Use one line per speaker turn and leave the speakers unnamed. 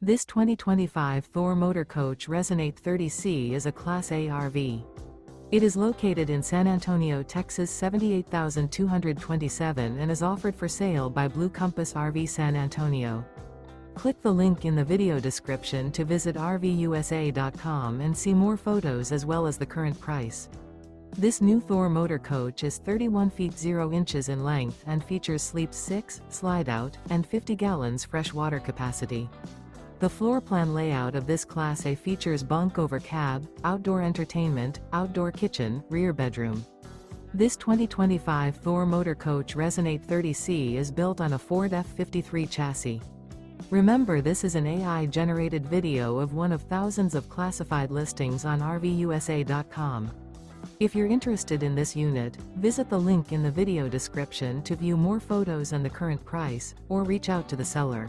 This 2025 Thor Motor Coach Resonate 30C is a Class A RV. It is located in San Antonio, Texas 78227 and is offered for sale by Blue Compass RV San Antonio. Click the link in the video description to visit RVUSA.com and see more photos as well as the current price. This new Thor Motor Coach is 31 feet 0 inches in length and features sleep 6, slide-out, and 50 gallons fresh water capacity. The floor plan layout of this Class A features bunk over cab, outdoor entertainment, outdoor kitchen, rear bedroom. This 2025 Thor Motor Coach Resonate 30C is built on a Ford F53 chassis. Remember, this is an AI-generated video of one of thousands of classified listings on RVUSA.com. If you're interested in this unit, visit the link in the video description to view more photos and the current price, or reach out to the seller.